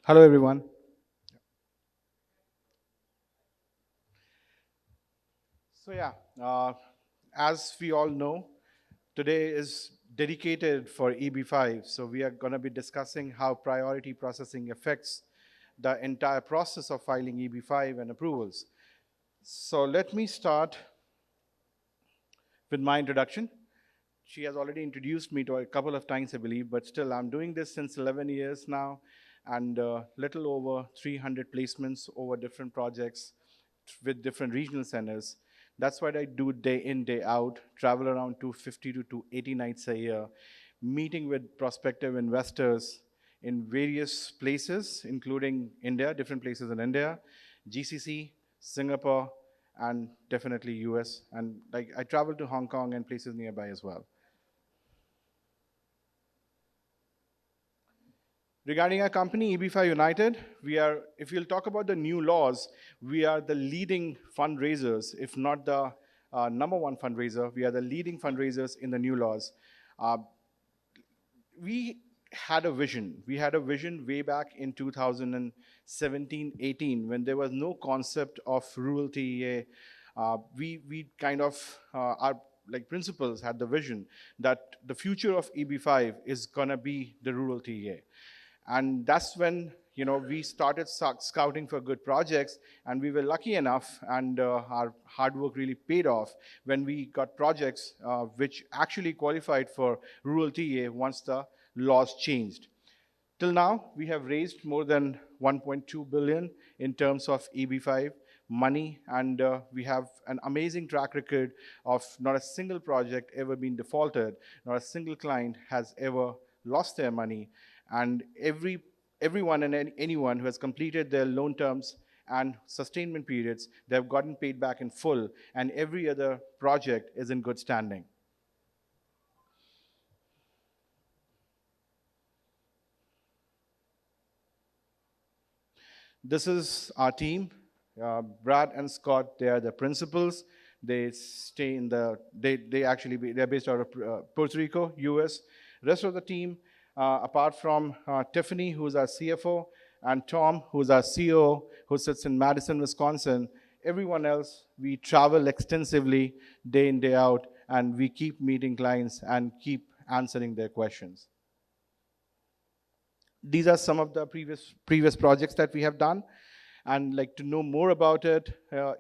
Hello, everyone. So yeah, as we all know, today is dedicated for EB5. So we are going to be discussing how priority processing affects the entire process of filing EB5 and approvals. So let me start with my introduction. She has already introduced me to a couple of times, I believe, but still, I'm doing this since 11 years now, and little over 300 placements over different projects with different regional centers. That's what I do day in, day out, travel around 250 to 280 nights a year, meeting with prospective investors in various places, including India, different places in India, GCC, Singapore, and definitely US. And like I travel to Hong Kong and places nearby as well. Regarding our company, EB5 United, if you'll talk about the new laws, we are the leading fundraisers, if not the number one fundraiser. We are the leading fundraisers in the new laws. Uh, we had a vision. We had a vision way back in 2017-18 when there was no concept of rural TEA. We kind of, our like principals had the vision that the future of EB5 is gonna be the rural TEA. And that's when we started scouting for good projects, and we were lucky enough, and our hard work really paid off when we got projects which actually qualified for rural TA once the laws changed. Till now, we have raised more than 1.2 billion in terms of EB5 money, and we have an amazing track record of not a single project ever being defaulted, not a single client has ever lost their money, and everyone and anyone who has completed their loan terms and sustainment periods, they have gotten paid back in full, and every other project is in good standing. This is our team. Brad and Scott, they are the principals. They stay in they're based out of Puerto Rico, US. Rest of the team, apart from Tiffany, who's our CFO, and Tom, who's our CEO, who sits in Madison, Wisconsin, everyone else, we travel extensively day in, day out, and we keep meeting clients and keep answering their questions. These are some of the previous projects that we have done. And like to know more about it,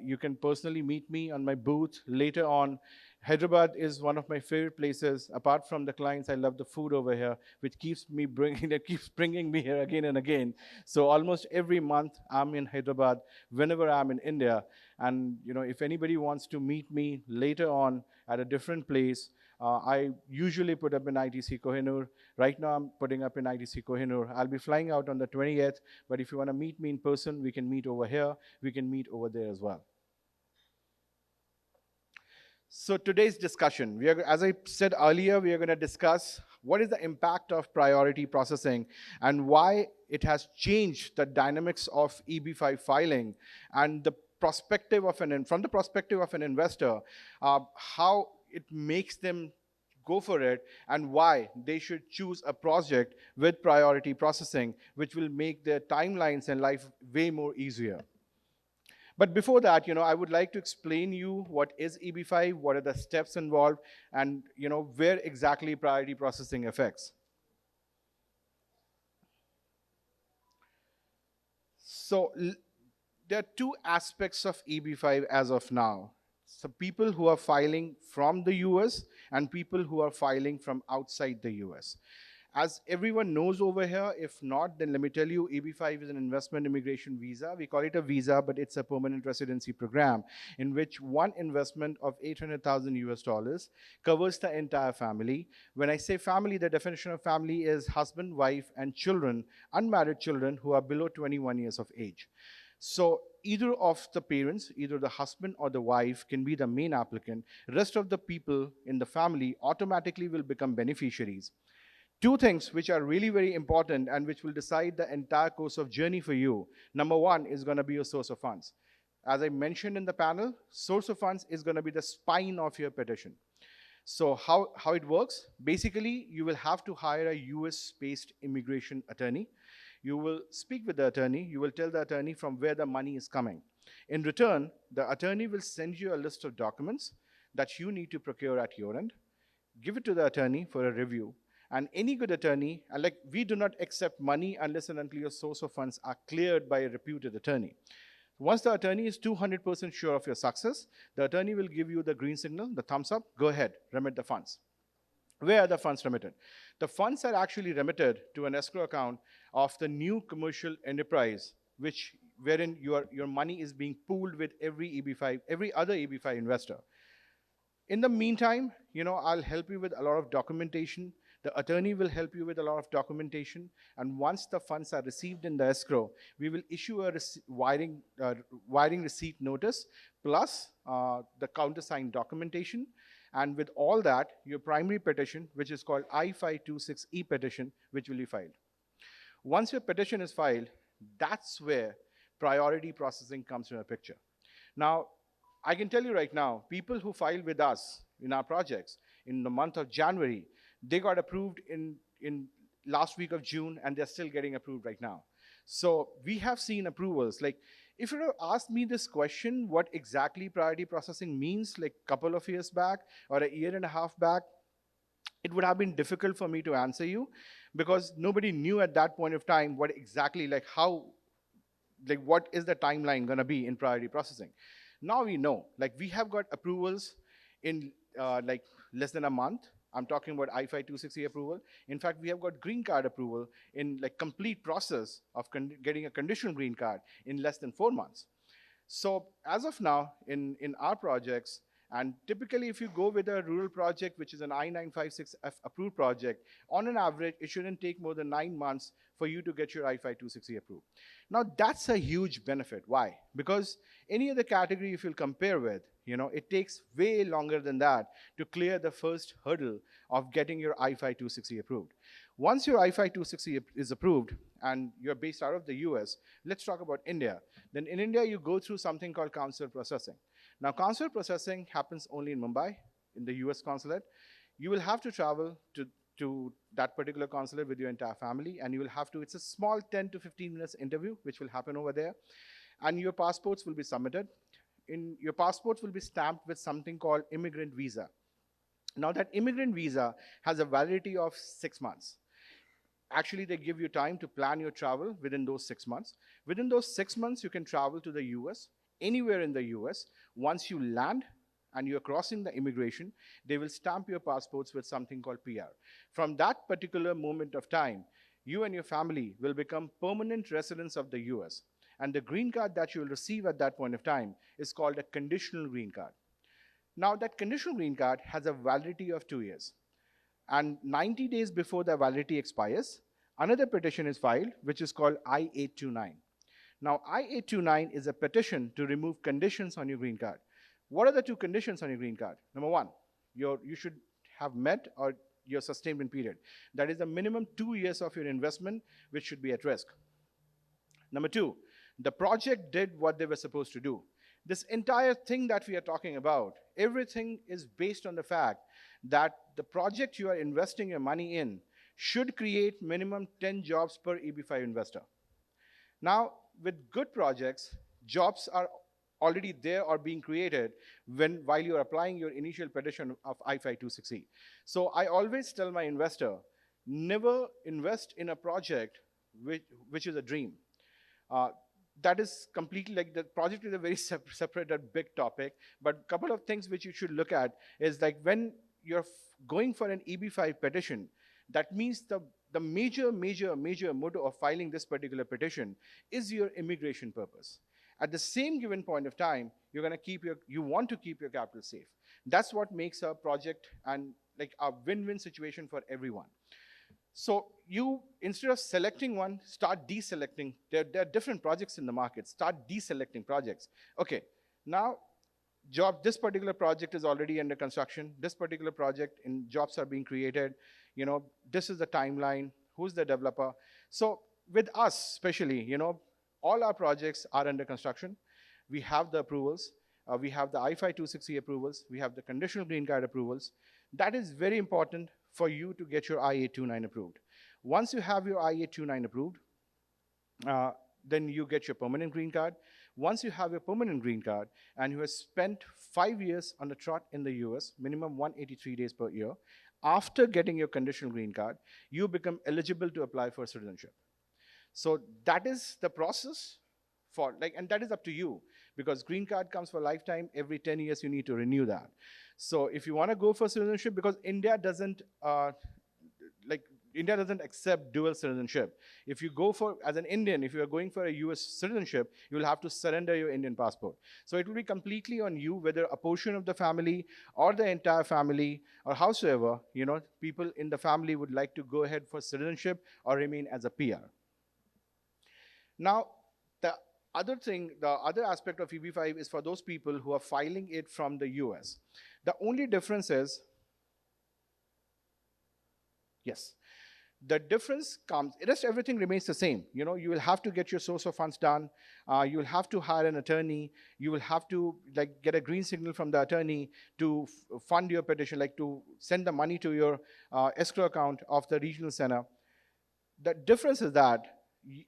you can personally meet me on my booth later on. Hyderabad is one of my favorite places. Apart from the clients, I love the food over here, which keeps bringing me here again and again. So almost every month, I'm in Hyderabad. Whenever I'm in India, and if anybody wants to meet me later on at a different place, I usually put up in ITC Kohinoor. Right now, I'm putting up in ITC Kohinoor. I'll be flying out on the 20th, but if you want to meet me in person, we can meet over here. We can meet over there as well. So today's discussion, as I said earlier, we are going to discuss what is the impact of priority processing and why it has changed the dynamics of EB5 filing, and the perspective of from the perspective of an investor, how it makes them go for it, and why they should choose a project with priority processing, which will make their timelines and life way more easier. But before that, I would like to explain you what is EB5, what are the steps involved, and where exactly priority processing affects. So there are two aspects of EB5 as of now. So people who are filing from the US and people who are filing from outside the US. As everyone knows over here, if not, then let me tell you, EB5 is an investment immigration visa. We call it a visa, but it's a permanent residency program in which one investment of 800,000 US dollars covers the entire family. When I say family, the definition of family is husband, wife, and children, unmarried children who are below 21 years of age. So either of the parents, either the husband or the wife, can be the main applicant. Rest of the people in the family automatically will become beneficiaries. Two things which are really very important and which will decide the entire course of journey for you. Number one is going to be your source of funds. As I mentioned in the panel, source of funds is going to be the spine of your petition. So how it works? Basically, you will have to hire a US-based immigration attorney. You will speak with the attorney. You will tell the attorney from where the money is coming. In return, the attorney will send you a list of documents that you need to procure at your end. Give it to the attorney for a review. And any good attorney, and like we do not accept money unless and until your source of funds are cleared by a reputed attorney. Once the attorney is 200% sure of your success, the attorney will give you the green signal, the thumbs up, go ahead, remit the funds. Where are the funds remitted? The funds are actually remitted to an escrow account of the new commercial enterprise, wherein your money is being pooled with every other EB5 investor. In the meantime, I'll help you with a lot of documentation. The attorney will help you with a lot of documentation. And once the funds are received in the escrow, we will issue a wiring receipt notice plus the countersigned documentation. And with all that, your primary petition, which is called I-526E petition, which will be filed. Once your petition is filed, that's where priority processing comes into the picture. Now, I can tell you right now, people who filed with us in our projects in the month of January, they got approved in last week of June, and they're still getting approved right now. So we have seen approvals. Like, if you asked me this question, what exactly priority processing means, like a couple of years back or a year and a half back, it would have been difficult for me to answer you because nobody knew at that point of time what exactly, what is the timeline gonna be in priority processing. Now we know, we have got approvals in less than a month. I'm talking about I-526E approval. In fact, we have got green card approval in complete process of getting a conditional green card in less than 4 months. So as of now, in our projects, and typically if you go with a rural project, which is an I-956F approved project, on an average, it shouldn't take more than 9 months for you to get your I-526E approved. Now that's a huge benefit. Why? Because any other category if you'll compare with, it takes way longer than that to clear the first hurdle of getting your I-526E approved. Once your I-526E is approved and you're based out of the US, let's talk about India. Then in India, you go through something called consular processing. Now, consular processing happens only in Mumbai, in the US consulate. You will have to travel to that particular consulate with your entire family, and you will have to, it's a small 10 to 15 minutes interview, which will happen over there, and your passports will be submitted. Your passports will be stamped with something called immigrant visa. Now, that immigrant visa has a validity of 6 months. Actually, they give you time to plan your travel within those 6 months. Within those 6 months, you can travel to the US, anywhere in the US. Once you land and you're crossing the immigration, they will stamp your passports with something called PR. From that particular moment of time, you and your family will become permanent residents of the US. And the green card that you will receive at that point of time is called a conditional green card. Now, that conditional green card has a validity of 2 years. And 90 days before the validity expires, another petition is filed, which is called I-829. Now, I-829 is a petition to remove conditions on your green card. What are the 2 conditions on your green card? Number 1, you should have met or your sustainment period. That is the minimum 2 years of your investment, which should be at risk. Number 2, the project did what they were supposed to do. This entire thing that we are talking about, everything is based on the fact that the project you are investing your money in should create minimum 10 jobs per EB5 investor. Now, with good projects, jobs are already there or being created while you're applying your initial petition of I-526E. So I always tell my investor, never invest in a project which is a dream. That is completely, the project is a very separate and big topic, but a couple of things which you should look at is when you're going for an EB5 petition, that means the major motto of filing this particular petition is your immigration purpose. At the same given point of time, you want to keep your capital safe. That's what makes a project and a win-win situation for everyone. So you, instead of selecting one, start deselecting. There are different projects in the market. Start deselecting projects. Okay, now this particular project is already under construction. This particular project jobs are being created. This is the timeline. Who's the developer? So with us, especially, all our projects are under construction. We have the approvals. We have the I-526E approvals. We have the conditional green card approvals. That is very important for you to get your I-829 approved. Once you have your I-829 approved, uh, then you get your permanent green card. Once you have your permanent green card and you have spent 5 years on a trot in the US, minimum 183 days per year, after getting your conditional green card, you become eligible to apply for citizenship. So that is the process for, like, and that is up to you, because green card comes for lifetime. Every 10 years you need to renew that. So if you want to go for citizenship, because like India doesn't accept dual citizenship. If you go for, as an Indian, if you are going for a US citizenship, you will have to surrender your Indian passport. So it will be completely on you whether a portion of the family or the entire family or howsoever, people in the family would like to go ahead for citizenship or remain as a PR. Now, the other aspect of EB5 is for those people who are filing it from the US. The only difference is, yes, the difference comes, the rest everything remains the same. You will have to get your source of funds done. You will have to hire an attorney. You will have to get a green signal from the attorney to fund your petition, to send the money to your escrow account of the regional center. The difference is that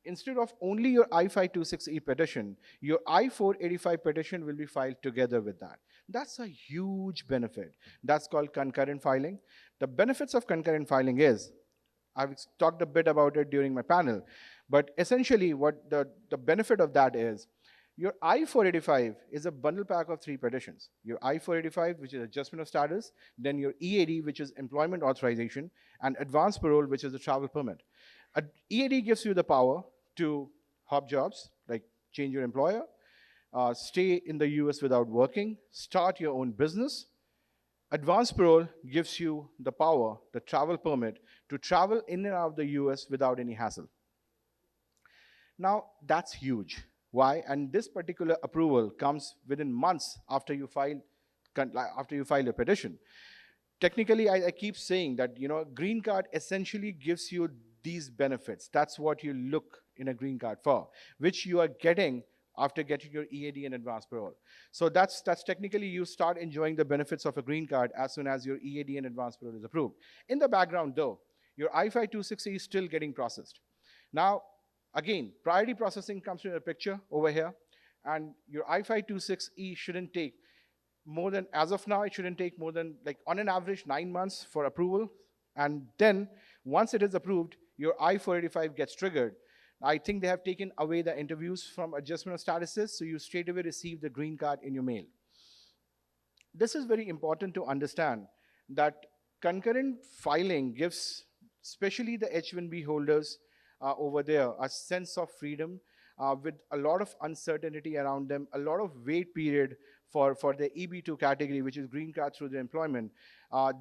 instead of only your I-526E petition, your I-485 petition will be filed together with that. That's a huge benefit. That's called concurrent filing. The benefits of concurrent filing is, I've talked a bit about it during my panel, but essentially what the benefit of that is, your I-485 is a bundle pack of 3 petitions. Your I-485, which is adjustment of status, then your EAD, which is employment authorization, and advance parole, which is the travel permit. EAD gives you the power to hop jobs, like change your employer, stay in the US without working, start your own business. Advance parole gives you the power, the travel permit, to travel in and out of the US without any hassle. Now, that's huge. Why? And this particular approval comes within months after you file your petition. Technically, I keep saying that, green card essentially gives you these benefits. That's what you look in a green card for, which you are getting after getting your EAD and advance parole. So that's technically, you start enjoying the benefits of a green card as soon as your EAD and advance parole is approved. In the background, though, your I-526E is still getting processed. Now, again, priority processing comes into the picture over here, and your I-526E shouldn't take more than, as of now, it shouldn't take more than, on an average, 9 months for approval. And then, once it is approved, your I-485 gets triggered. I think they have taken away the interviews from adjustment of statuses, so you straight away receive the green card in your mail. This is very important to understand, that concurrent filing gives, especially the H-1B holders over there, a sense of freedom with a lot of uncertainty around them, a lot of wait period for the EB2 category, which is green card through the employment.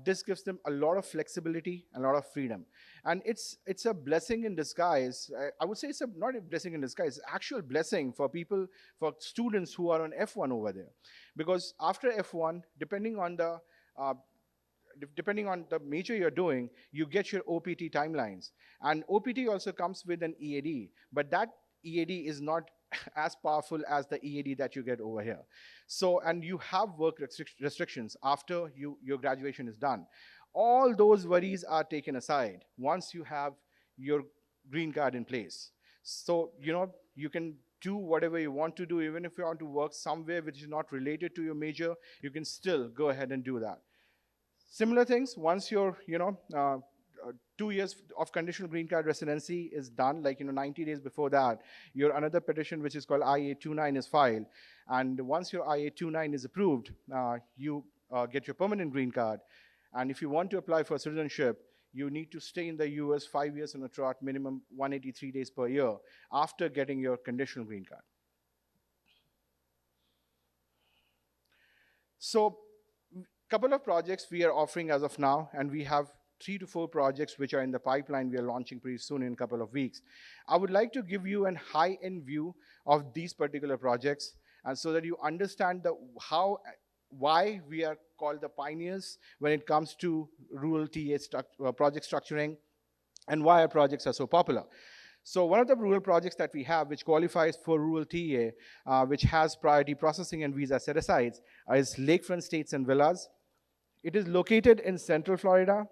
This gives them a lot of flexibility, a lot of freedom. And it's a blessing in disguise. I would say it's not a blessing in disguise, it's actual blessing for people, for students who are on F1 over there. Because after F1, depending on the major you're doing, you get your OPT timelines. And OPT also comes with an EAD, but that EAD is not as powerful as the EAD that you get over here. So, and you have work restrictions after your graduation is done. All those worries are taken aside once you have your green card in place. So, you can do whatever you want to do. Even if you want to work somewhere which is not related to your major, you can still go ahead and do that. Similar things, once your 2 years of conditional green card residency is done, 90 days before that, your another petition, which is called IA-29, is filed. And once your IA-29 is approved, you get your permanent green card. And if you want to apply for citizenship, you need to stay in the US 5 years on a trot, minimum 183 days per year, after getting your conditional green card. So, couple of projects we are offering as of now, and we have 3 to 4 projects which are in the pipeline we are launching pretty soon in a couple of weeks. I would like to give you a high-end view of these particular projects, and so that you understand why we are called the pioneers when it comes to rural TA project structuring, and why our projects are so popular. So one of the rural projects that we have, which qualifies for rural TA, which has priority processing and visa set-asides, is Lakefront Estates and Villas. It is located in Central Florida.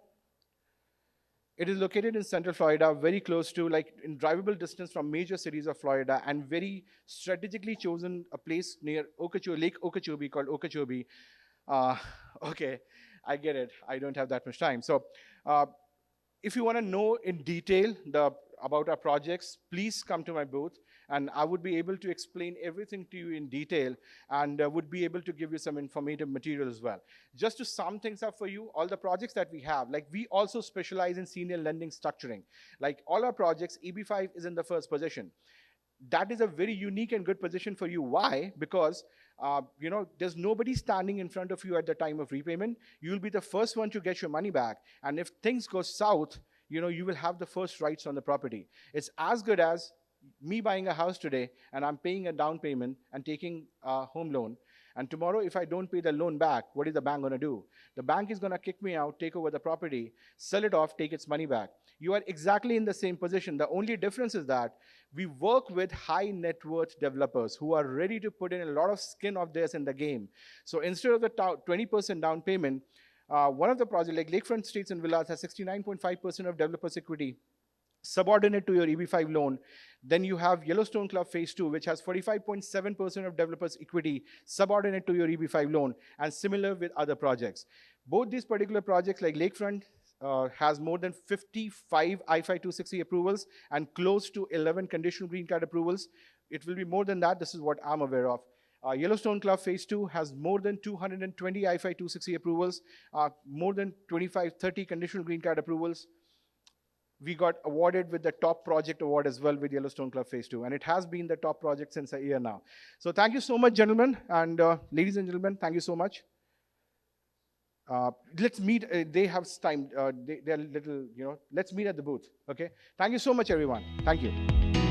It is located in Central Florida, very close to, like, in drivable distance from major cities of Florida, and very strategically chosen a place near Lake Okeechobee, called Okeechobee. Uh, okay, I get it. I don't have that much time. So, uh, if you want to know in detail about our projects, please come to my booth, and I would be able to explain everything to you in detail, and would be able to give you some informative material as well. Just to sum things up for you, all the projects that we have, like, we also specialize in senior lending structuring. Like, all our projects, EB5 is in the first position. That is a very unique and good position for you. Why? Because there's nobody standing in front of you at the time of repayment. You'll be the first one to get your money back. And if things go south, you will have the first rights on the property. It's as good as me buying a house today, and I'm paying a down payment and taking a home loan. And tomorrow, if I don't pay the loan back, what is the bank going to do? The bank is going to kick me out, take over the property, sell it off, take its money back. You are exactly in the same position. The only difference is that we work with high net worth developers who are ready to put in a lot of skin of theirs in the game. So instead of the 20% down payment, one of the projects, like Lakefront Estates and Villas, has 69.5% of developers' equity subordinate to your EB5 loan. Then you have Yellowstone Club Phase 2, which has 45.7% of developers' equity subordinate to your EB5 loan, and similar with other projects. Both these particular projects, like Lakefront, has more than 55 I-5 260 approvals and close to 11 conditional green card approvals. It will be more than that. This is what I'm aware of. Yellowstone Club Phase 2 has more than 220 I-5 260 approvals, more than 25-30 conditional green card approvals. We got awarded with the top project award as well with Yellowstone Club Phase 2, and it has been the top project since a year now. So thank you so much, gentlemen, and ladies and gentlemen, thank you so much. Let's meet, they have time, they're little, let's meet at the booth, okay? Thank you so much, everyone. Thank you.